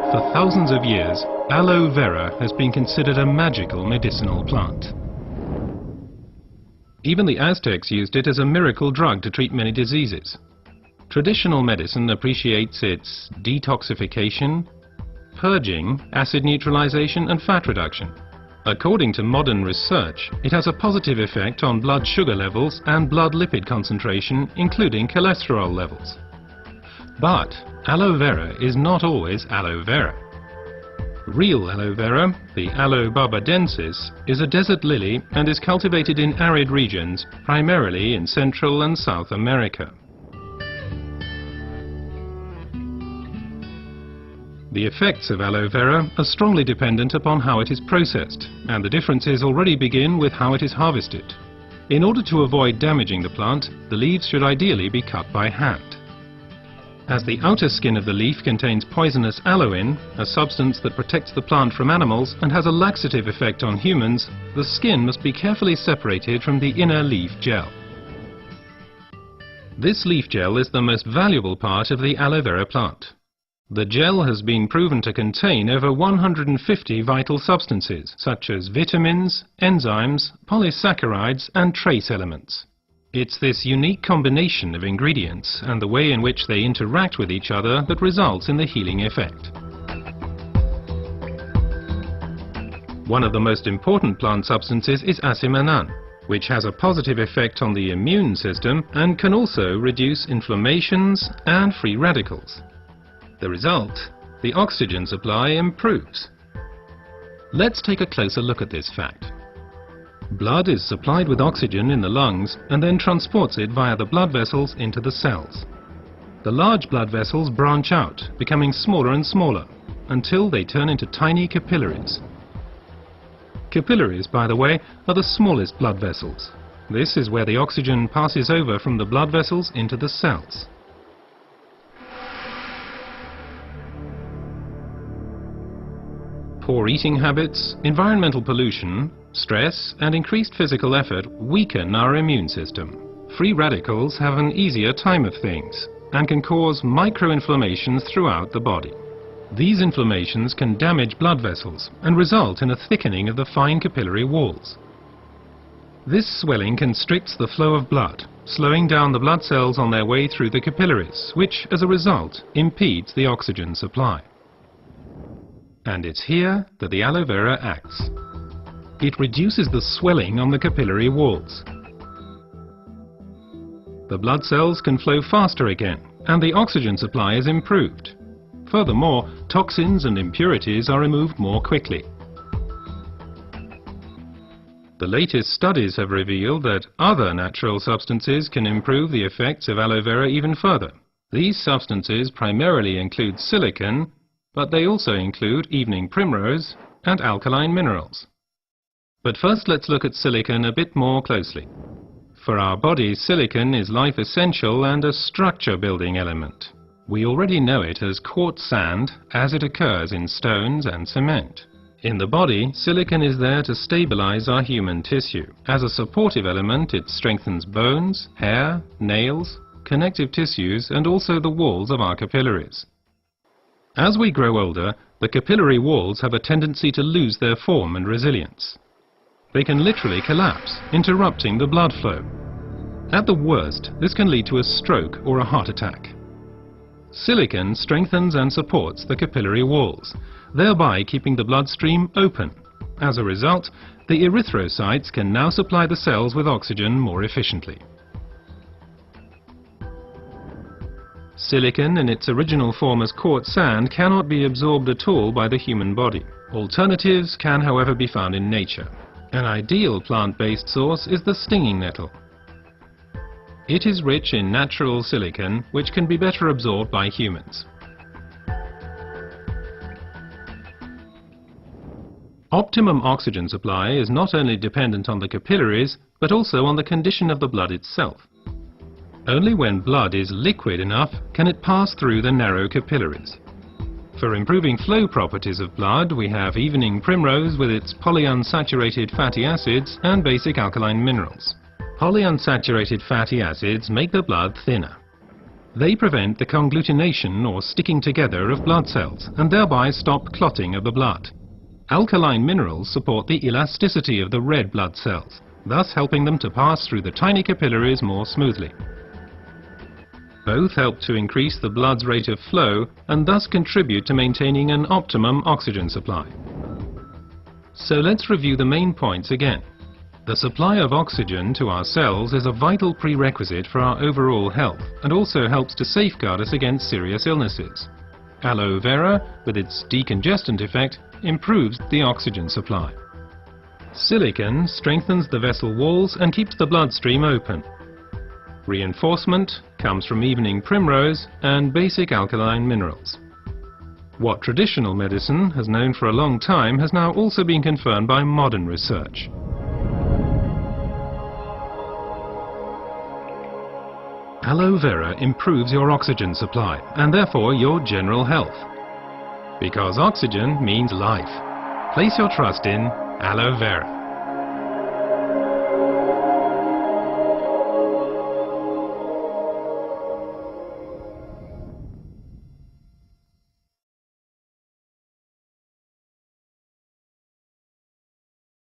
For thousands of years, aloe vera has been considered a magical medicinal plant. Even the Aztecs used it as a miracle drug to treat many diseases. Traditional medicine appreciates its detoxification, purging, acid neutralization and fat reduction. According to modern research, it has a positive effect on blood sugar levels and blood lipid concentration, including cholesterol levels. But aloe vera is not always aloe vera. Real aloe vera, the Aloe barbadensis, is a desert lily and is cultivated in arid regions, primarily in Central and South America. The effects of aloe vera are strongly dependent upon how it is processed, and the differences already begin with how it is harvested. In order to avoid damaging the plant, the leaves should ideally be cut by hand. As the outer skin of the leaf contains poisonous aloin, a substance that protects the plant from animals and has a laxative effect on humans, the skin must be carefully separated from the inner leaf gel. This leaf gel is the most valuable part of the aloe vera plant. The gel has been proven to contain over 150 vital substances, such as vitamins, enzymes, polysaccharides and trace elements. It's this unique combination of ingredients and the way in which they interact with each other that results in the healing effect. One of the most important plant substances is asiminan, which has a positive effect on the immune system and can also reduce inflammations and free radicals. The result, the oxygen supply improves. Let's take a closer look at this fact. Blood is supplied with oxygen in the lungs and then transports it via the blood vessels into the cells. The large blood vessels branch out, becoming smaller and smaller, until they turn into tiny capillaries. Capillaries, by the way, are the smallest blood vessels. This is where the oxygen passes over from the blood vessels into the cells. Poor eating habits, environmental pollution, stress and increased physical effort weaken our immune system. Free radicals have an easier time of things and can cause microinflammations throughout the body. These inflammations can damage blood vessels and result in a thickening of the fine capillary walls. This swelling constricts the flow of blood, slowing down the blood cells on their way through the capillaries, which, as a result, impedes the oxygen supply. And it's here that the aloe vera acts. It reduces the swelling on the capillary walls. The blood cells can flow faster again, and the oxygen supply is improved. Furthermore, toxins and impurities are removed more quickly. The latest studies have revealed that other natural substances can improve the effects of aloe vera even further. These substances primarily include silicon, but they also include evening primrose and alkaline minerals. But first let's look at silicon a bit more closely. For our bodies, silicon is life essential and a structure-building element. We already know it as quartz sand as it occurs in stones and cement. In the body, silicon is there to stabilize our human tissue. As a supportive element, it strengthens bones, hair, nails, connective tissues and also the walls of our capillaries. As we grow older, the capillary walls have a tendency to lose their form and resilience. They can literally collapse, interrupting the blood flow. At the worst, this can lead to a stroke or a heart attack. Silicon strengthens and supports the capillary walls, thereby keeping the bloodstream open. As a result, the erythrocytes can now supply the cells with oxygen more efficiently. Silicon in its original form as quartz sand cannot be absorbed at all by the human body. Alternatives can, however, be found in nature. An ideal plant-based source is the stinging nettle. It is rich in natural silicon, which can be better absorbed by humans. Optimum oxygen supply is not only dependent on the capillaries, but also on the condition of the blood itself. Only when blood is liquid enough can it pass through the narrow capillaries. For improving flow properties of blood, we have evening primrose with its polyunsaturated fatty acids and basic alkaline minerals. Polyunsaturated fatty acids make the blood thinner. They prevent the conglutination or sticking together of blood cells and thereby stop clotting of the blood. Alkaline minerals support the elasticity of the red blood cells, thus helping them to pass through the tiny capillaries more smoothly. Both help to increase the blood's rate of flow and thus contribute to maintaining an optimum oxygen supply. So let's review the main points again. The supply of oxygen to our cells is a vital prerequisite for our overall health and also helps to safeguard us against serious illnesses. Aloe vera, with its decongestant effect, improves the oxygen supply. Silicon strengthens the vessel walls and keeps the bloodstream open. Reinforcement comes from evening primrose and basic alkaline minerals. What traditional medicine has known for a long time has now also been confirmed by modern research. Aloe vera improves your oxygen supply and therefore your general health. Because oxygen means life. Place your trust in Aloe vera.